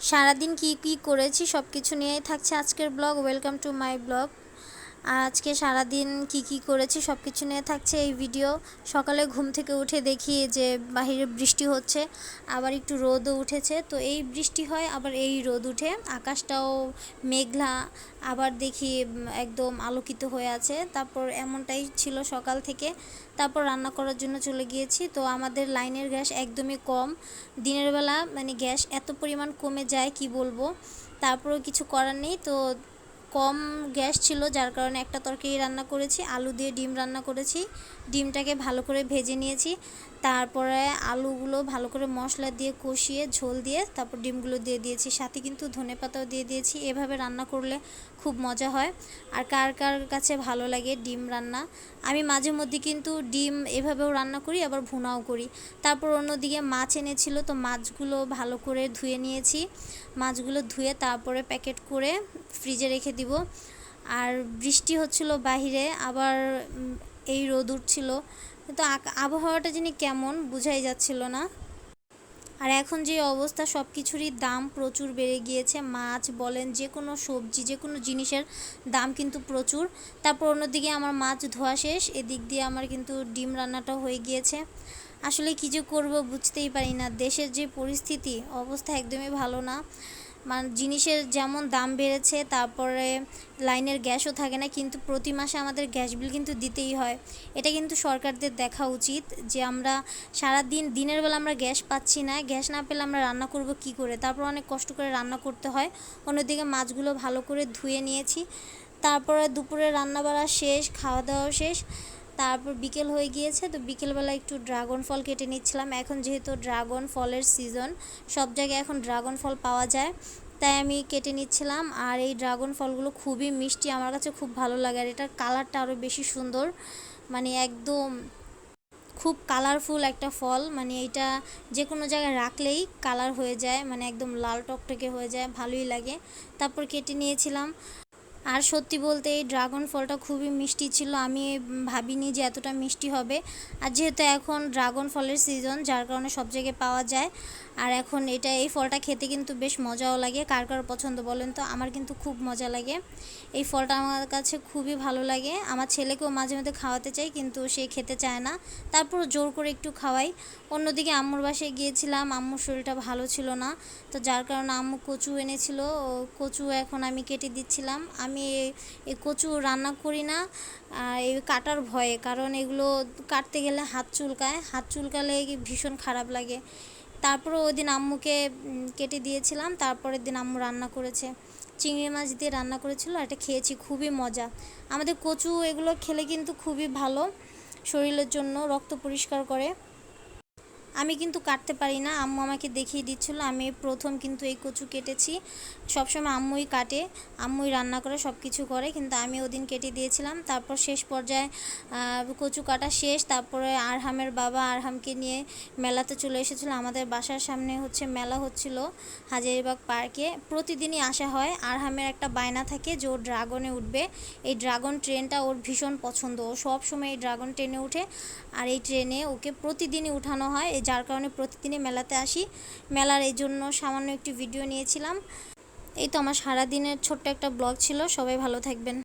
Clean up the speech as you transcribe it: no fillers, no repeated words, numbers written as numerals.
সারাদিন কি কি করেছি সব কিছু নিয়েই থাকছে আজকের blog. Welcome to my blog. আজকে সারাদিন কি কি করেছি সব কিছু নিয়ে থাকছে এই ভিডিও। সকালে ঘুম থেকে উঠে দেখি যে বাইরে বৃষ্টি হচ্ছে, আবার একটু রোদও উঠেছে। তো এই বৃষ্টি হয় আবার এই রোদ উঠে, আকাশটাও মেঘলা, আবার দেখি একদম আলোকিত হয়ে আছে। তারপর এমনটাই ছিল সকাল থেকে। তারপর রান্না করার জন্য চলে গিয়েছি। তো আমাদের লাইনের গ্যাস একদমই কম, দিনের বেলা মানে গ্যাস এত পরিমাণ কমে যায় কি বলবো। তারপরেও কিছু করার নেই, তো কম গ্যাস ছিল যার কারণে একটা তরকারি রান্না করেছি, আলু দিয়ে ডিম রান্না করেছি। ডিমটাকে ভালো করে ভেজে নিয়েছি, তারপরে আলুগুলো ভালো করে মশলা দিয়ে কষিয়ে ঝোল দিয়ে তারপর ডিমগুলো দিয়ে দিয়েছি, সাথে কিন্তু ধনেপাতাও দিয়ে দিয়েছি। এভাবে রান্না করলে খুব মজা হয়। আর কার কার কাছে ভালো লাগে ডিম রান্না। আমি মাঝে মধ্যে কিন্তু ডিম এভাবেও রান্না করি, আবার ভুনাও করি। তারপর অন্যদিকে মাছ এনেছিল, তো মাছগুলো ভালো করে ধুয়ে নিয়েছি। মাছগুলো ধুয়ে তারপরে প্যাকেট করে ফ্রিজে রেখে দিব। আর বৃষ্টি হচ্ছিল বাহিরে, আবার এই রোদ উঠছিল, কিন্তু আবহাওয়াটা যিনি কেমন বোঝাই যাচ্ছিল না। আর এখন যে অবস্থা, সব কিছুরই দাম প্রচুর বেড়ে গিয়েছে। মাছ বলেন, যে কোনো সবজি, যে কোনো জিনিসের দাম কিন্তু প্রচুর। তারপর অন্যদিকে আমার মাছ ধোয়া শেষ, এদিক দিয়ে আমার কিন্তু ডিম রান্নাটাও হয়ে গিয়েছে। আসলে কী যে করবো বুঝতেই পারি না। দেশের যে পরিস্থিতি, অবস্থা একদমই ভালো না। মানে জিনিসের যেমন দাম বেড়েছে, তারপরে লাইনের গ্যাসও থাকে না, কিন্তু প্রতি মাসে আমাদের গ্যাস বিল কিন্তু দিতেই হয়। এটা কিন্তু সরকারদের দেখা উচিত যে আমরা দিনের বেলা আমরা গ্যাস পাচ্ছি না, গ্যাস না পেলে আমরা রান্না করব কি করে। তারপর অনেক কষ্ট করে রান্না করতে হয়। অন্যদিকে মাছগুলো ভালো করে ধুয়ে নিয়েছি। তারপরে দুপুরে রান্না বাড়া শেষ, খাওয়া দাওয়া শেষ। তারপর বিকেল হয়ে গিয়েছে, তো বিকেলবেলা একটু ড্রাগন ফল কেটে নিচ্ছিলাম। এখন যেহেতু ড্রাগন ফলের সিজন, সব জায়গায় এখন ড্রাগন ফল পাওয়া যায়, তাই আমি কেটে নিচ্ছিলাম। আর এই ড্রাগন ফলগুলো খুবই মিষ্টি, আমার কাছে খুব ভালো লাগে। আর এটার কালারটা আরও বেশি সুন্দর, মানে একদম খুব কালারফুল একটা ফল। মানে এটা যে কোনো জায়গায় রাখলেই কালার হয়ে যায়, মানে একদম লাল টকটকে হয়ে যায়, ভালোই লাগে। তারপর কেটে নিয়েছিলাম। আর সত্যি বলতে এই ড্রাগন ফলটা খুবই মিষ্টি ছিল, আমি ভাবিনি যে এতটা মিষ্টি হবে। আর যেহেতু এখন ড্রাগন ফলের সিজন, যার কারণে সব জায়গায় পাওয়া যায়। আর এখন এই ফলটা খেতে কিন্তু বেশ মজাও লাগে। কার কার পছন্দ বলেন তো? আমার কিন্তু খুব মজা লাগে। এই ফলটা আমার কাছে খুবই ভালো লাগে। আমার ছেলেকেও মাঝে মধ্যে খাওয়াতে চাই, কিন্তু সে খেতে চায় না। তারপর জোর করে একটু খাওয়াই। অন্যদিকে আম্মুর বাসায় গিয়েছিলাম, আম্মুর শরীরটা ভালো ছিল না, তো যার কারণে আম্মু কচু এনেছিল। কচু এখন আমি কেটে দিচ্ছিলাম। আমি এই কচু রান্না করি না এই কাটার ভয়ে, কারণ এগুলো কাটতে গেলে হাত চুলকায়, হাত চুলকালে ভীষণ খারাপ লাগে। তারপরে ওই দিন আম্মুকে কেটে দিয়েছিলাম। তারপরের দিন আম্মু রান্না করেছে, চিংড়ি মাছ দিয়ে রান্না করেছিল, এটা খেয়েছি, খুবই মজা। আমাদের কচু এগুলো খেলে কিন্তু খুবই ভালো শরীরের জন্য, রক্ত পরিষ্কার করে। আমি কিন্তু কাটতে পারি না, আম্মু আমাকে দেখিয়ে দিচ্ছিল। আমি প্রথম কিন্তু এই কচু কেটেছি। সবসময় আম্মুই কাটে, আম্মুই রান্না করে, সব কিছু করে, কিন্তু আমি ওদিন কেটে দিয়েছিলাম। তারপর শেষ পর্যায়ে কচু কাটা শেষ। তারপরে আরহামের বাবা আরহামকে নিয়ে মেলাতে চলে এসেছিলো। আমাদের বাসার সামনে হচ্ছে মেলা হচ্ছিল হাজারীবাগ পার্কে, প্রতিদিনই আসা হয়। আরহামের একটা বায়না থাকে যে ও ড্রাগনে উঠবে। এই ড্রাগন ট্রেনটা ওর ভীষণ পছন্দ, ও সব সময় এই ড্রাগন ট্রেনে উঠে। আর এই ট্রেনে ওকে প্রতিদিনই উঠানো হয়, যার কারণে প্রতিদিনই মেলাতে আসি। মেলার এই জন্য সামান্য একটি ভিডিও নিয়েছিলাম। এই তো আমার সারাদিনের ছোট্ট একটা ব্লগ ছিল। সবাই ভালো থাকবেন।